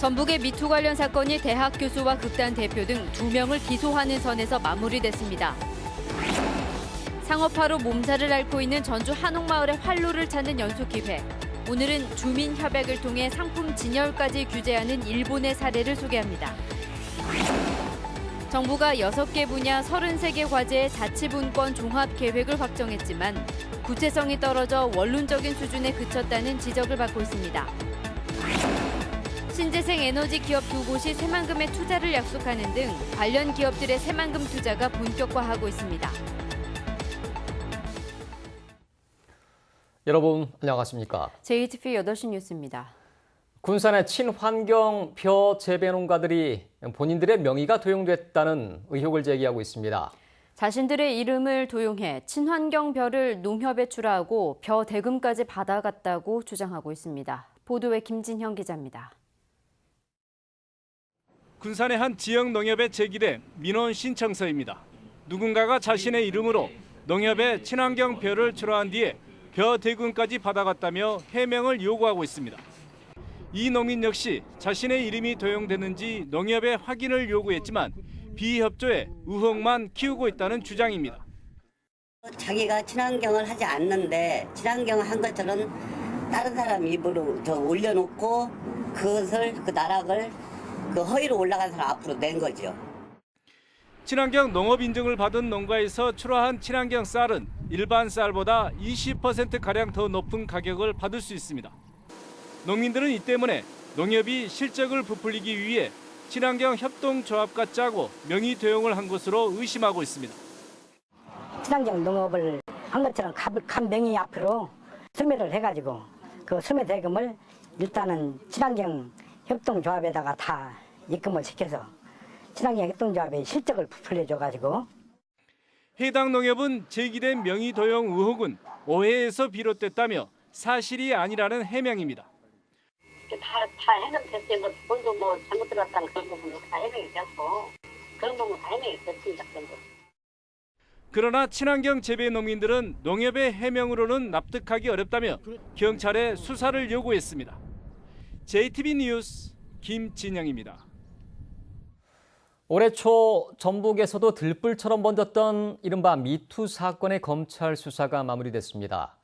전북의 미투 관련 사건이 대학 교수와 극단 대표 등 2명을 기소하는 선에서 마무리됐습니다. 상업화로 몸살을 앓고 있는 전주 한옥마을의 활로를 찾는 연수기획. 오늘은 주민 협약을 통해 상품 진열까지 규제하는 일본의 사례를 소개합니다. 정부가 6개 분야 33개 과제의 자치분권 종합 계획을 확정했지만 구체성이 떨어져 원론적인 수준에 그쳤다는 지적을 받고 있습니다. 신재생 에너지 기업 2곳이 새만금에 투자를 약속하는 등 관련 기업들의 새만금 투자가 본격화하고 있습니다. 여러분 안녕하십니까? JTBC 8시 뉴스입니다. 군산의 친환경 벼 재배 농가들이 본인들의 명의가 도용됐다는 의혹을 제기하고 있습니다. 자신들의 이름을 도용해 친환경 벼를 농협에 출하하고 벼 대금까지 받아갔다고 주장하고 있습니다. 보도에 김진형 기자입니다. 군산의 한 지역 농협에 제기된 민원 신청서입니다. 누군가가 자신의 이름으로 농협에 친환경 벼를 출하한 뒤에 벼 대금까지 받아갔다며 해명을 요구하고 있습니다. 이 농민 역시 자신의 이름이 도용됐는지 농협에 확인을 요구했지만 비협조에 의혹만 키우고 있다는 주장입니다. 자기가 친환경을 하지 않는데 친환경을 한 것처럼 다른 사람 입으로 올려놓고 그것을 그 나락을 그 허위로 올라간 사람 앞으로 낸 거죠. 친환경 농업 인증을 받은 농가에서 출하한 친환경 쌀은 일반 쌀보다 20%가량 더 높은 가격을 받을 수 있습니다. 농민들은 이 때문에 농협이 실적을 부풀리기 위해 친환경 협동조합과 짜고 명의 도용을 한 것으로 의심하고 있습니다. 친환경 농업을 한 것처럼 간 명의 앞으로 수매를 해가지고 그 수매 대금을 일단은 친환경 협동조합에다가 다 입금을 시켜서 친환경 협동조합의 실적을 부풀려줘가지고 해당 농협은 제기된 명의 도용 의혹은 오해에서 비롯됐다며 사실이 아니라는 해명입니다. 다 해명됐어요. 뭐 돈도 뭐 잘못 들어갔다는 그런 부분도 다 해명이 됐고 그런 부분 다 해명이 됐습니다. 그러나 친환경 재배 농민들은 농협의 해명으로는 납득하기 어렵다며 경찰에 수사를 요구했습니다. JTBC 뉴스 김진영입니다. 올해 초 전북에서도 들불처럼 번졌던 이른바 미투 사건의 검찰 수사가 마무리됐습니다.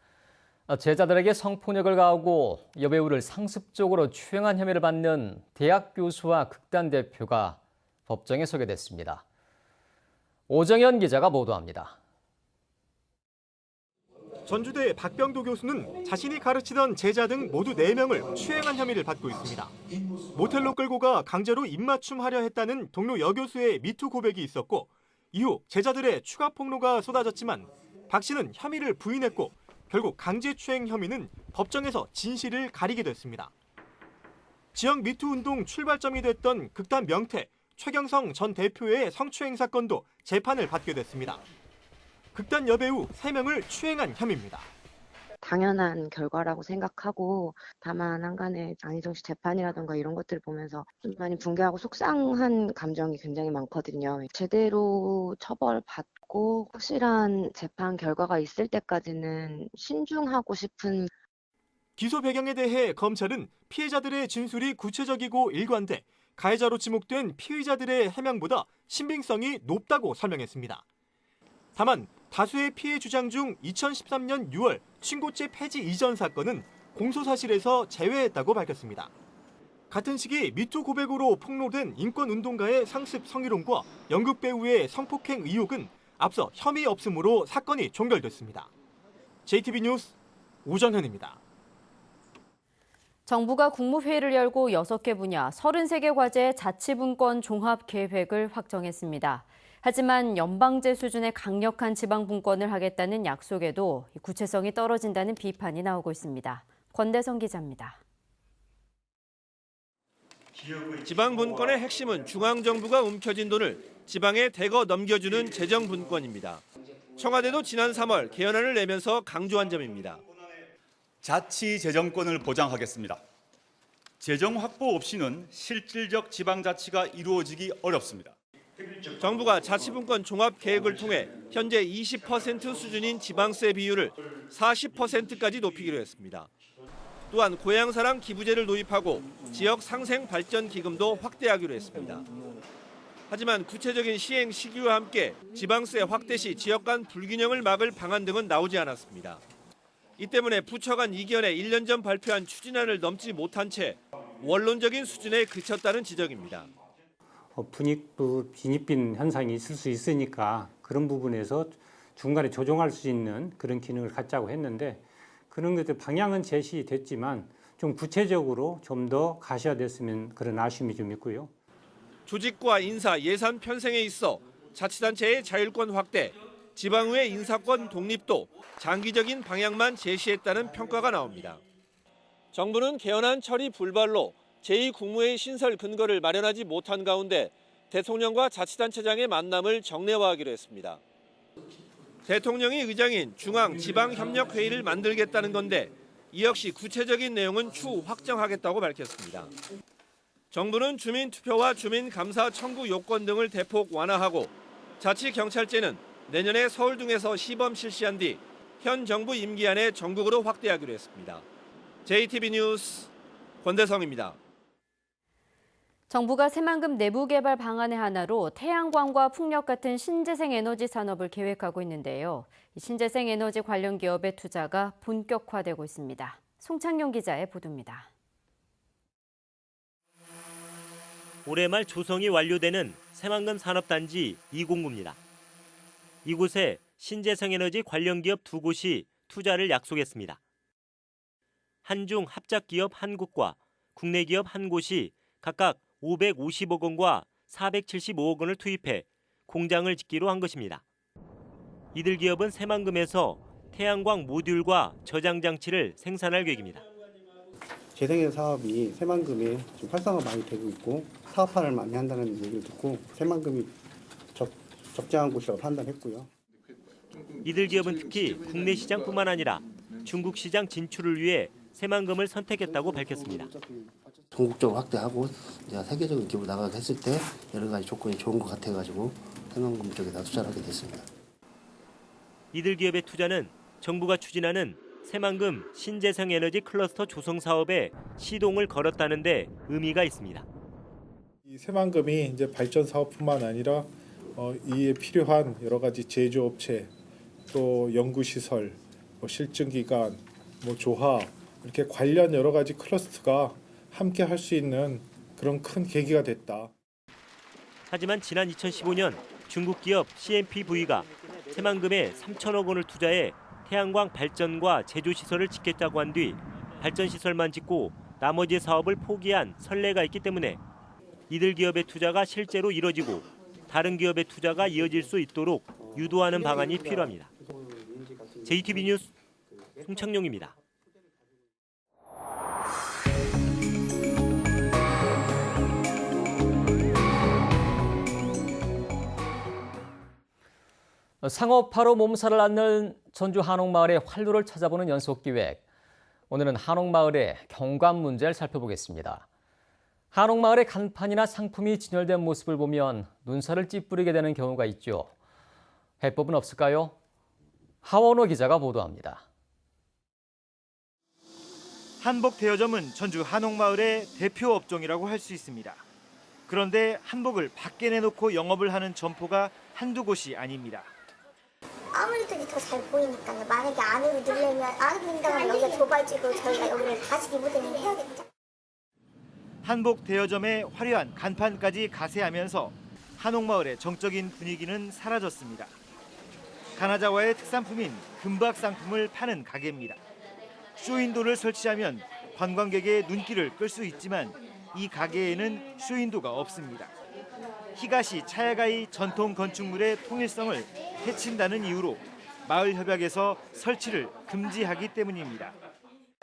제자들에게 성폭력을 가하고 여배우를 상습적으로 추행한 혐의를 받는 대학 교수와 극단 대표가 법정에 서게 됐습니다. 오정현 기자가 보도합니다. 전주대 박병도 교수는 자신이 가르치던 제자 등 모두 4명을 추행한 혐의를 받고 있습니다. 모텔로 끌고 가 강제로 입맞춤하려 했다는 동료 여교수의 미투 고백이 있었고 이후 제자들의 추가 폭로가 쏟아졌지만 박 씨는 혐의를 부인했고 결국 강제추행 혐의는 법정에서 진실을 가리게 됐습니다. 지역 미투 운동 출발점이 됐던 극단 명태 최경성 전 대표의 성추행 사건도 재판을 받게 됐습니다. 극단 여배우 3명을 추행한 혐의입니다. 당연한 결과라고 생각하고 다만 한간의 안희정 씨 재판이라든가 이런 것들을 보면서 좀 많이 붕괴하고 속상한 감정이 굉장히 많거든요. 제대로 처벌받고 확실한 재판 결과가 있을 때까지는 신중하고 싶은. 기소 배경에 대해 검찰은 피해자들의 진술이 구체적이고 일관돼 가해자로 지목된 피의자들의 해명보다 신빙성이 높다고 설명했습니다. 다만 다수의 피해 주장 중 2013년 6월 신고죄 폐지 이전 사건은 공소사실에서 제외했다고 밝혔습니다. 같은 시기 미투 고백으로 폭로된 인권운동가의 상습 성희롱과 연극배우의 성폭행 의혹은 앞서 혐의 없음으로 사건이 종결됐습니다. JTBC 뉴스 오정현입니다. 정부가 국무회의를 열고 6개 분야 33개 과제의 자치분권 종합 계획을 확정했습니다. 하지만 연방제 수준의 강력한 지방분권을 하겠다는 약속에도 구체성이 떨어진다는 비판이 나오고 있습니다. 권대성 기자입니다. 지방분권의 핵심은 중앙정부가 움켜쥔 돈을 지방에 대거 넘겨주는 재정분권입니다. 청와대도 지난 3월 개헌안을 내면서 강조한 점입니다. 자치재정권을 보장하겠습니다. 재정 확보 없이는 실질적 지방자치가 이루어지기 어렵습니다. 정부가 자치분권 종합계획을 통해 현재 20% 수준인 지방세 비율을 40%까지 높이기로 했습니다. 또한 고향사랑 기부제를 도입하고 지역 상생 발전 기금도 확대하기로 했습니다. 하지만 구체적인 시행 시기와 함께 지방세 확대 시 지역 간 불균형을 막을 방안 등은 나오지 않았습니다. 이 때문에 부처 간 이견에 1년 전 발표한 추진안을 넘지 못한 채 원론적인 수준에 그쳤다는 지적입니다. 빈입빈 현상이 있을 수 있으니까 그런 부분에서 중간에 조정할 수 있는 그런 기능을 갖자고 했는데 그런 것들 방향은 제시됐지만 좀 구체적으로 좀 더 가셔야됐으면 그런 아쉬움이 좀 있고요. 조직과 인사, 예산 편성에 있어 자치단체의 자율권 확대, 지방의회 인사권 독립도 장기적인 방향만 제시했다는 평가가 나옵니다. 정부는 개헌안 처리 불발로 제2국무회의 신설 근거를 마련하지 못한 가운데 대통령과 자치단체장의 만남을 정례화하기로 했습니다. 대통령이 의장인 중앙지방협력회의를 만들겠다는 건데 이 역시 구체적인 내용은 추후 확정하겠다고 밝혔습니다. 정부는 주민투표와 주민감사 청구 요건 등을 대폭 완화하고 자치경찰제는 내년에 서울 등에서 시범 실시한 뒤 현 정부 임기 안에 전국으로 확대하기로 했습니다. JTB 뉴스 권대성입니다. 정부가 새만금 내부 개발 방안의 하나로 태양광과 풍력 같은 신재생 에너지 산업을 계획하고 있는데요. 이 신재생 에너지 관련 기업의 투자가 본격화되고 있습니다. 송창용 기자의 보도입니다. 올해 말 조성이 완료되는 새만금 산업단지 2공구입니다. 이곳에 신재생에너지 관련 기업 2곳이 투자를 약속했습니다. 한중 합작기업 1곳과 국내 기업 1곳이 각각 550억 원과 475억 원을 투입해 공장을 짓기로 한 것입니다. 이들 기업은 새만금에서 태양광 모듈과 저장 장치를 생산할 계획입니다. 재생에너지 사업이 새만금에 지금 활성화 많이 되고 있고 사업화를 많이 한다는 얘기를 듣고 새만금이 적정한 곳이라고 판단했고요. 이들 기업은 특히 국내 시장뿐만 아니라 중국 시장 진출을 위해 새만금을 선택했다고 밝혔습니다. 전국적으로 확대하고 세계적인 기업으로 나가게 했을 때 여러 가지 조건이 좋은 것 같아가지고 새만금 쪽에다 투자를 하게 됐습니다. 이들 기업의 투자는 정부가 추진하는 새만금 신재생에너지 클러스터 조성 사업에 시동을 걸었다는 데 의미가 있습니다. 이 새만금이 이제 발전 사업뿐만 아니라 이에 필요한 여러 가지 제조업체, 또 연구시설, 실증기관, 조합 이렇게 관련 여러 가지 클러스터가 함께 할 수 있는 그런 큰 계기가 됐다. 하지만 지난 2015년 중국 기업 CNPV가 새만금에 3천억 원을 투자해 태양광 발전과 제조시설을 짓겠다고 한 뒤 발전시설만 짓고 나머지 사업을 포기한 선례가 있기 때문에 이들 기업의 투자가 실제로 이뤄지고 다른 기업의 투자가 이어질 수 있도록 유도하는 방안이 필요합니다. JTB 뉴스 송창용입니다. 상업화로 몸살을 앓는 전주 한옥마을의 활로를 찾아보는 연속기획. 오늘은 한옥마을의 경관 문제를 살펴보겠습니다. 한옥마을의 간판이나 상품이 진열된 모습을 보면 눈살을 찌푸리게 되는 경우가 있죠. 해법은 없을까요? 하원호 기자가 보도합니다. 한복 대여점은 전주 한옥마을의 대표 업종이라고 할 수 있습니다. 그런데 한복을 밖에 내놓고 영업을 하는 점포가 한두 곳이 아닙니다. 아무래도 더 잘 보이니까요. 만약에 안으로 넣으려면 안으로 넣는다면 여기가 좁아지고 저희가 여기를 다시 리모델링 해야겠죠. 한복 대여점의 화려한 간판까지 가세하면서 한옥마을의 정적인 분위기는 사라졌습니다. 가나자와의 특산품인 금박 상품을 파는 가게입니다. 쇼윈도를 설치하면 관광객의 눈길을 끌 수 있지만 이 가게에는 쇼윈도가 없습니다. 히가시 차야가이 전통 건축물의 통일성을 해친다는 이유로 마을 협약에서 설치를 금지하기 때문입니다.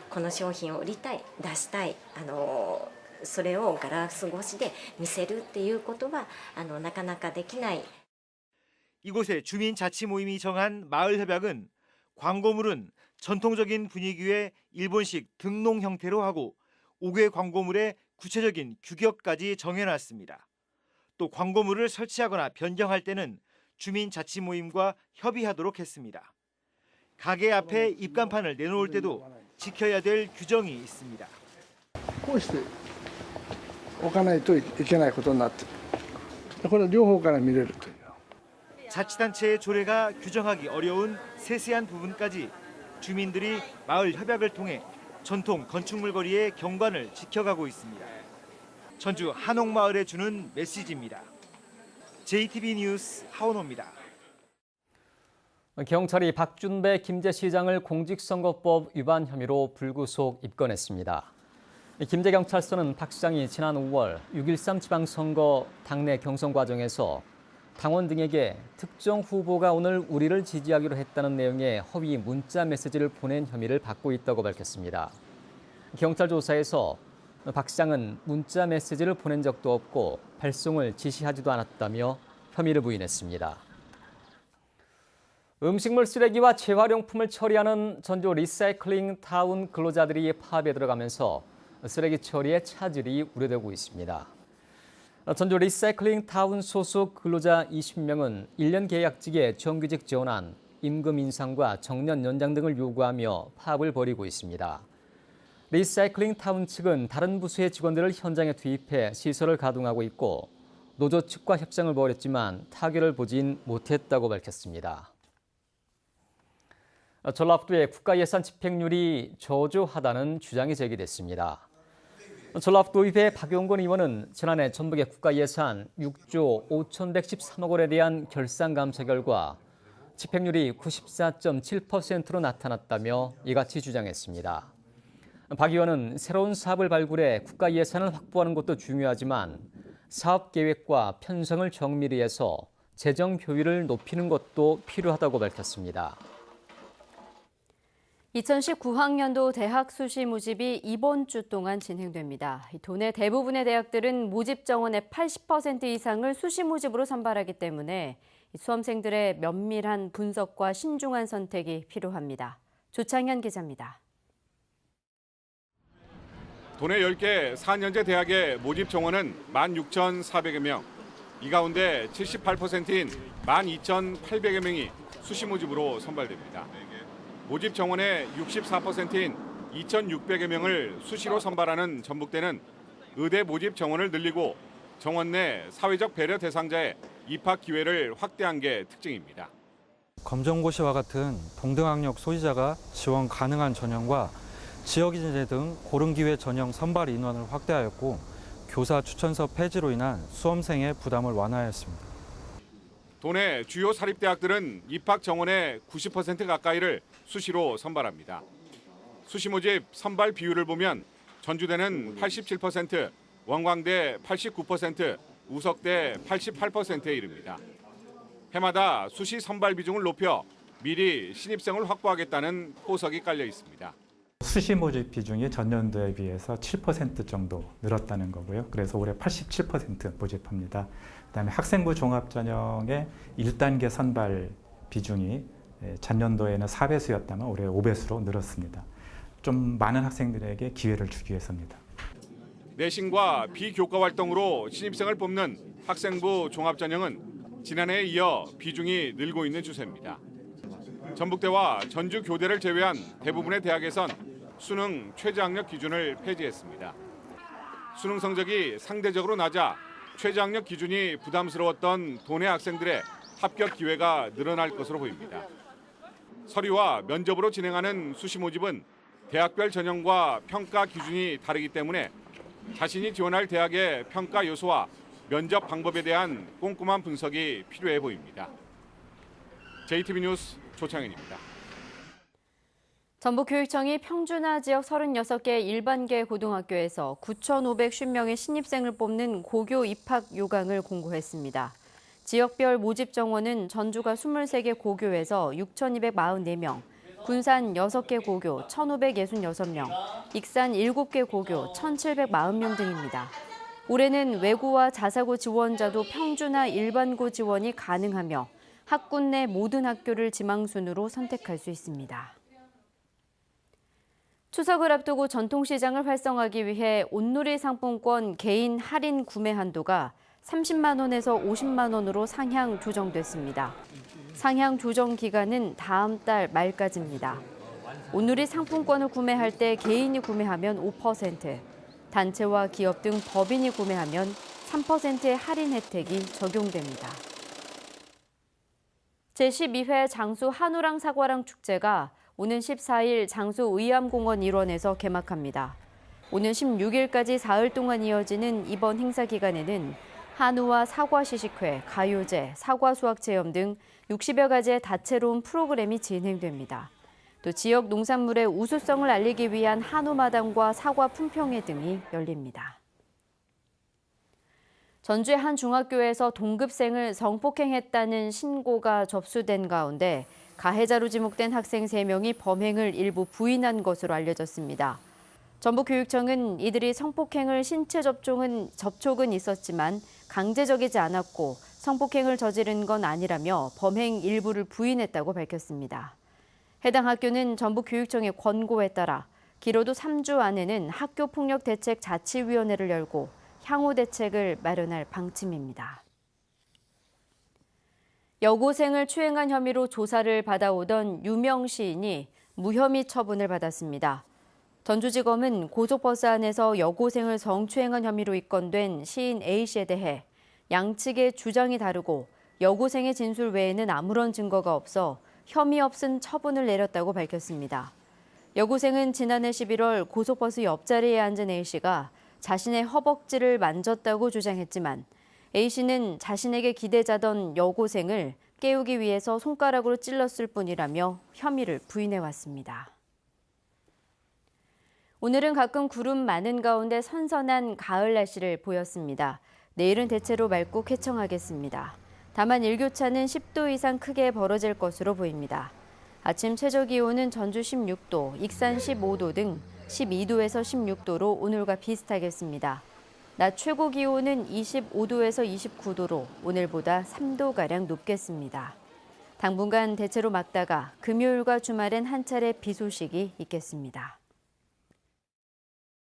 この商品を売りたい、出したい、それをガラス越しで見せるっていうことはなかなかできない。 이곳의 주민자치 모임이 정한 마을 협약은 광고물은 전통적인 분위기의 일본식 등농 형태로 하고 5개 광고물의 구체적인 규격까지 정해놨습니다. 또 광고물을 설치하거나 변경할 때는 주민자치 모임과 협의하도록 했습니다. 가게 앞에 입간판을 내놓을 때도 지켜야 될 규정이 있습니다. こうしておかないといけないことになってる。これは両方から見れるという。 자치단체의 조례가 규정하기 어려운 세세한 부분까지 주민들이 마을 협약을 통해 전통 건축물 거리의 경관을 지켜가고 있습니다. 전주 한옥마을에 주는 메시지입니다. JTB 뉴스 하원호입니다. 경찰이 박준배 김제시장을 공직선거법 위반 혐의로 불구속 입건했습니다. 김제경찰서는 박 시장이 지난 5월 6.13 지방선거 당내 경선 과정에서 당원 등에게 특정 후보가 오늘 우리를 지지하기로 했다는 내용의 허위 문자 메시지를 보낸 혐의를 받고 있다고 밝혔습니다. 경찰 조사에서 박 시장은 문자 메시지를 보낸 적도 없고 발송을 지시하지도 않았다며 혐의를 부인했습니다. 음식물 쓰레기와 재활용품을 처리하는 전주 리사이클링 타운 근로자들이 파업에 들어가면서 쓰레기 처리의 차질이 우려되고 있습니다. 전주 리사이클링 타운 소속 근로자 20명은 1년 계약직의 정규직 지원안, 임금 인상과 정년 연장 등을 요구하며 파업을 벌이고 있습니다. 리사이클링 타운 측은 다른 부서의 직원들을 현장에 투입해 시설을 가동하고 있고 노조 측과 협상을 벌였지만 타결을 보진 못했다고 밝혔습니다. 전라북도의 국가예산 집행률이 저조하다는 주장이 제기됐습니다. 전라북도의회 박용건 의원은 지난해 전북의 국가예산 6조 5,113억 원에 대한 결산감사 결과 집행률이 94.7%로 나타났다며 이같이 주장했습니다. 박 의원은 새로운 사업을 발굴해 국가예산을 확보하는 것도 중요하지만 사업 계획과 편성을 정밀히 해서 재정 효율을 높이는 것도 필요하다고 밝혔습니다. 2019학년도 대학 수시 모집이 이번 주 동안 진행됩니다. 도내 대부분의 대학들은 모집 정원의 80% 이상을 수시 모집으로 선발하기 때문에 수험생들의 면밀한 분석과 신중한 선택이 필요합니다. 조창현 기자입니다. 도내 10개 4년제 대학의 모집 정원은 16,400여 명. 이 가운데 78%인 12,800여 명이 수시 모집으로 선발됩니다. 모집 정원의 64%인 2,600여 명을 수시로 선발하는 전북대는 의대 모집 정원을 늘리고 정원 내 사회적 배려 대상자의 입학 기회를 확대한 게 특징입니다. 검정고시와 같은 동등학력 소지자가 지원 가능한 전형과 지역인재 등 고른기회 전형 선발 인원을 확대하였고 교사 추천서 폐지로 인한 수험생의 부담을 완화했습니다. 도내 주요 사립대학들은 입학 정원의 90% 가까이를 수시로 선발합니다. 수시 모집 선발 비율을 보면 전주대는 87%, 원광대 89%, 우석대 88%에 이릅니다. 해마다 수시 선발 비중을 높여 미리 신입생을 확보하겠다는 포석이 깔려 있습니다. 수시 모집 비중이 전년도에 비해서 7% 정도 늘었다는 거고요. 그래서 올해 87% 모집합니다. 그다음에 학생부 종합전형의 1단계 선발 비중이 전년도에는 4배수였다면 올해 5배수로 늘었습니다. 좀 많은 학생들에게 기회를 주기 위해서입니다. 내신과 비교과 활동으로 신입생을 뽑는 학생부 종합전형은 지난해에 이어 비중이 늘고 있는 추세입니다. 전북대와 전주교대를 제외한 대부분의 대학에선 수능 최저학력 기준을 폐지했습니다. 수능 성적이 상대적으로 낮아 최저학력 기준이 부담스러웠던 도내 학생들의 합격 기회가 늘어날 것으로 보입니다. 서류와 면접으로 진행하는 수시 모집은 대학별 전형과 평가 기준이 다르기 때문에 자신이 지원할 대학의 평가 요소와 면접 방법에 대한 꼼꼼한 분석이 필요해 보입니다. JTB 뉴스 조창현입니다. 전북교육청이 평준화 지역 36개 일반계 고등학교에서 9,550명의 신입생을 뽑는 고교 입학 요강을 공고했습니다. 지역별 모집 정원은 전주가 23개 고교에서 6,244명, 군산 6개 고교 1,566명, 익산 7개 고교 1,740명 등입니다. 올해는 외고와 자사고 지원자도 평준화 일반고 지원이 가능하며 학군 내 모든 학교를 지망순으로 선택할 수 있습니다. 추석을 앞두고 전통시장을 활성화하기 위해 온누리 상품권 개인 할인 구매 한도가 30만 원에서 50만 원으로 상향 조정됐습니다. 상향 조정 기간은 다음 달 말까지입니다. 온누리 상품권을 구매할 때 개인이 구매하면 5%, 단체와 기업 등 법인이 구매하면 3%의 할인 혜택이 적용됩니다. 제12회 장수 한우랑 사과랑 축제가 오는 14일 장수 의암공원 일원에서 개막합니다. 오는 16일까지 사흘 동안 이어지는 이번 행사 기간에는 한우와 사과 시식회, 가요제, 사과 수확 체험 등 60여 가지의 다채로운 프로그램이 진행됩니다. 또 지역 농산물의 우수성을 알리기 위한 한우 마당과 사과 품평회 등이 열립니다. 전주의 한 중학교에서 동급생을 성폭행했다는 신고가 접수된 가운데 가해자로 지목된 학생 3명이 범행을 일부 부인한 것으로 알려졌습니다. 전북교육청은 이들이 성폭행을 신체 접촉은 있었지만 강제적이지 않았고 성폭행을 저지른 건 아니라며 범행 일부를 부인했다고 밝혔습니다. 해당 학교는 전북교육청의 권고에 따라 길어도 3주 안에는 학교폭력대책자치위원회를 열고 향후 대책을 마련할 방침입니다. 여고생을 추행한 혐의로 조사를 받아오던 유명 시인이 무혐의 처분을 받았습니다. 전주지검은 고속버스 안에서 여고생을 성추행한 혐의로 입건된 시인 A씨에 대해 양측의 주장이 다르고 여고생의 진술 외에는 아무런 증거가 없어 혐의 없은 처분을 내렸다고 밝혔습니다. 여고생은 지난해 11월 고속버스 옆자리에 앉은 A씨가 자신의 허벅지를 만졌다고 주장했지만 A씨는 자신에게 기대자던 여고생을 깨우기 위해서 손가락으로 찔렀을 뿐이라며 혐의를 부인해왔습니다. 오늘은 가끔 구름 많은 가운데 선선한 가을 날씨를 보였습니다. 내일은 대체로 맑고 쾌청하겠습니다. 다만 일교차는 10도 이상 크게 벌어질 것으로 보입니다. 아침 최저기온은 전주 16도, 익산 15도 등 12도에서 16도로 오늘과 비슷하겠습니다. 낮 최고 기온은 25도에서 29도로 오늘보다 3도가량 높겠습니다. 당분간 대체로 맑다가 금요일과 주말엔 한 차례 비 소식이 있겠습니다.